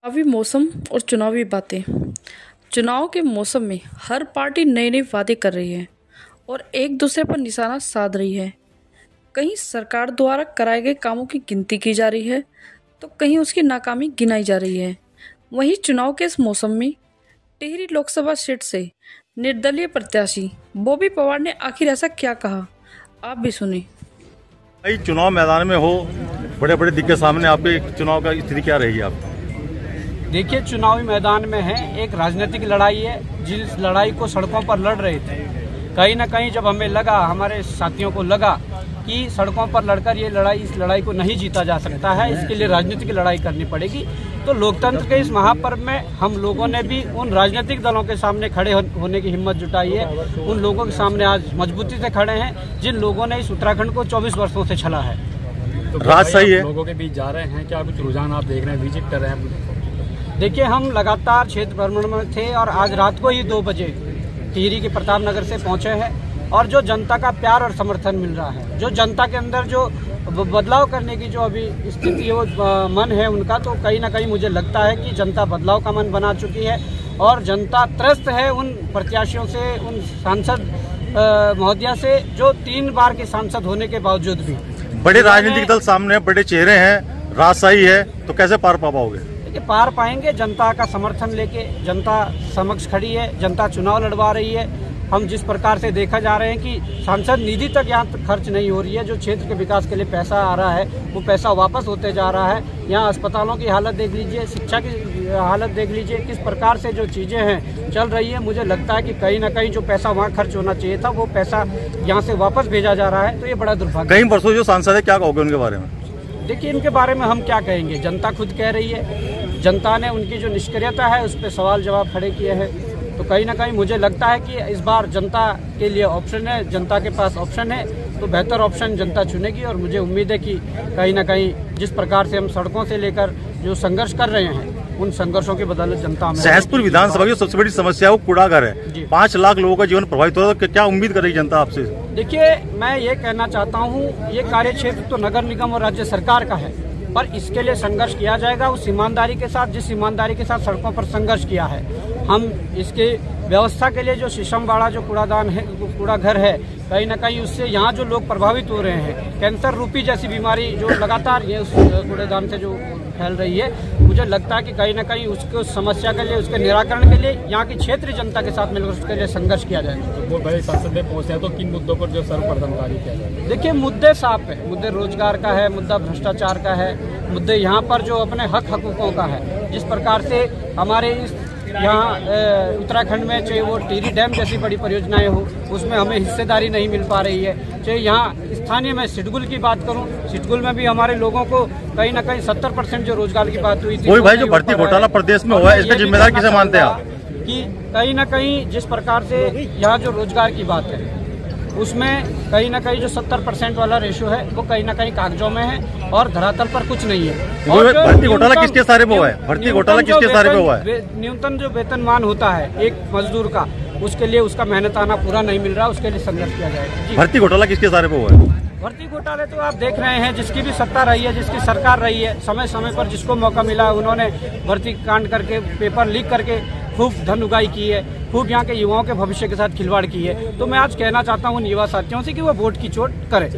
चुनावी मौसम और चुनावी बातें। चुनाव के मौसम में हर पार्टी नए नए वादे कर रही है और एक दूसरे पर निशाना साध रही है। कहीं सरकार द्वारा कराए गए कामों की गिनती की जा रही है तो कहीं उसकी नाकामी गिनाई जा रही है। वहीं चुनाव के इस मौसम में टिहरी लोकसभा सीट से निर्दलीय प्रत्याशी बॉबी पवार ने आखिर ऐसा क्या कहा, आप भी सुने। भाई चुनाव मैदान में हो, बड़े बड़े दिग्गज सामने, आपके चुनाव का स्थिति क्या रहेगी? आप देखिए, चुनावी मैदान में है, एक राजनीतिक लड़ाई है। जिस लड़ाई को सड़कों पर लड़ रहे थे, कहीं ना कहीं जब हमें लगा, हमारे साथियों को लगा कि सड़कों पर लड़कर इस लड़ाई को नहीं जीता जा सकता है, इसके लिए राजनीतिक लड़ाई करनी पड़ेगी। तो लोकतंत्र के इस महापर्व में हम लोगों ने भी उन राजनीतिक दलों के सामने खड़े होने की हिम्मत जुटाई है। उन लोगों के सामने आज मजबूती से खड़े हैं जिन लोगों ने इस उत्तराखंड को 24 वर्षों से छला है। तो राज सही है, लोगों के बीच जा रहे हैं, क्या कुछ रुझान आप देख रहे हैं, विजिट कर रहे हैं? देखिए, हम लगातार क्षेत्र भ्रमण में थे और आज रात को ही 2 बजे टिहरी के प्रताप नगर से पहुंचे हैं और जो जनता का प्यार और समर्थन मिल रहा है, जो जनता के अंदर जो बदलाव करने की जो अभी स्थिति है, वो मन है उनका, तो कहीं ना कहीं मुझे लगता है कि जनता बदलाव का मन बना चुकी है और जनता त्रस्त है उन प्रत्याशियों से, उन सांसद महोदया से जो 3 बार के सांसद होने के बावजूद भी। बड़े राजनीतिक दल सामने, बड़े चेहरे हैं, राजशाही है, तो कैसे पार पा पाओगे? पार पाएंगे, जनता का समर्थन लेके। जनता समक्ष खड़ी है, जनता चुनाव लड़वा रही है। हम जिस प्रकार से देखा जा रहे हैं कि सांसद निधि तक यहाँ तक खर्च नहीं हो रही है, जो क्षेत्र के विकास के लिए पैसा आ रहा है वो पैसा वापस होते जा रहा है। यहाँ अस्पतालों की हालत देख लीजिए, शिक्षा की हालत देख लीजिए, किस प्रकार से जो चीज़ें हैं चल रही है। मुझे लगता है कि कहीं ना कहीं जो पैसा वहाँ खर्च होना चाहिए था, वो पैसा यहाँ से वापस भेजा जा रहा है। तो ये बड़ा दुर्भाग्य। कई वर्षों जो सांसद है, क्या कहोगे उनके बारे में? देखिए, इनके बारे में हम क्या कहेंगे, जनता खुद कह रही है। जनता ने उनकी जो निष्क्रियता है उस पर सवाल जवाब खड़े किए हैं। तो कहीं ना कहीं मुझे लगता है कि इस बार जनता के लिए ऑप्शन है, जनता के पास ऑप्शन है, तो बेहतर ऑप्शन जनता चुनेगी। और मुझे उम्मीद है कि कहीं ना कहीं जिस प्रकार से हम सड़कों से लेकर जो संघर्ष कर रहे हैं, उन संघर्षों की बदौलत जनता में। सहसपुर विधानसभा की सबसे बड़ी समस्या वो कूड़ाघर है। 5 लाख लोगों का जीवन प्रभावित हो रहा है, तो क्या उम्मीद कर रही जनता आपसे? देखिए, मैं ये कहना चाहता हूँ, ये कार्य क्षेत्र तो नगर निगम और राज्य सरकार का है, पर इसके लिए संघर्ष किया जाएगा उस ईमानदारी के साथ, जिस ईमानदारी के साथ सड़कों पर संघर्ष किया है। हम इसके व्यवस्था के लिए जो शीशमबाड़ा जो कूड़ादान है, कूड़ा घर है, कहीं ना कहीं उससे यहाँ जो लोग प्रभावित हो रहे हैं, कैंसर रूपी जैसी बीमारी जो लगातार ये उस कूड़ेदान से जो फैल रही है, मुझे लगता है कि कहीं ना कहीं उसको समस्या के लिए, उसके निराकरण के लिए यहाँ की क्षेत्रीय जनता के साथ मिलकर उसके लिए संघर्ष किया जाएगा। तो वो भाई संसद में पहुंचे हैं, तो किन मुद्दों पर जो सर्वप्रथम कार्य किया जाएगा? देखिए, मुद्दे साफ है। मुद्दे रोजगार का है, मुद्दा भ्रष्टाचार का है, मुद्दे यहाँ पर जो अपने हकूकों का है। जिस प्रकार से हमारे इस यहाँ उत्तराखंड में, चाहे वो टिहरी डैम जैसी बड़ी परियोजनाएं हो, उसमें हमें हिस्सेदारी नहीं मिल पा रही है। चाहे यहाँ स्थानीय में सिटगुल की बात करूँ, सिटगुल में भी हमारे लोगों को कहीं ना कहीं 70% जो रोजगार की बात हुई थी, वही भाई जो भर्ती घोटाला प्रदेश में हुआ है, इसका जिम्मेदार किसे मानते हैं आप? कि कहीं ना कहीं जिस प्रकार से यहाँ जो रोजगार की बात है, उसमें कहीं ना कहीं जो 70% वाला रेशियो है, वो कहीं ना कहीं कागजों में है और धरातल पर कुछ नहीं है। और भर्ती घोटाला किसके सारे पे हुआ है? भर्ती घोटाला किसके सारे पे हुआ है? न्यूनतम जो वेतनमान होता है एक मजदूर का, उसके लिए उसका मेहनताना पूरा नहीं मिल रहा, उसके लिए संघर्ष किया जाएगा। भर्ती घोटाला किसके सारे पे हुआ है? भर्ती घोटाले तो आप देख रहे हैं, जिसकी भी सत्ता रही है, जिसकी सरकार रही है, समय समय पर जिसको मौका मिला उन्होंने भर्ती कांड करके, पेपर लीक करके खूब धन उगाई की है, खूब यहाँ के युवाओं के भविष्य के साथ खिलवाड़ की है। तो मैं आज कहना चाहता हूँ उन युवा साथियों से कि वो वोट की चोट करें।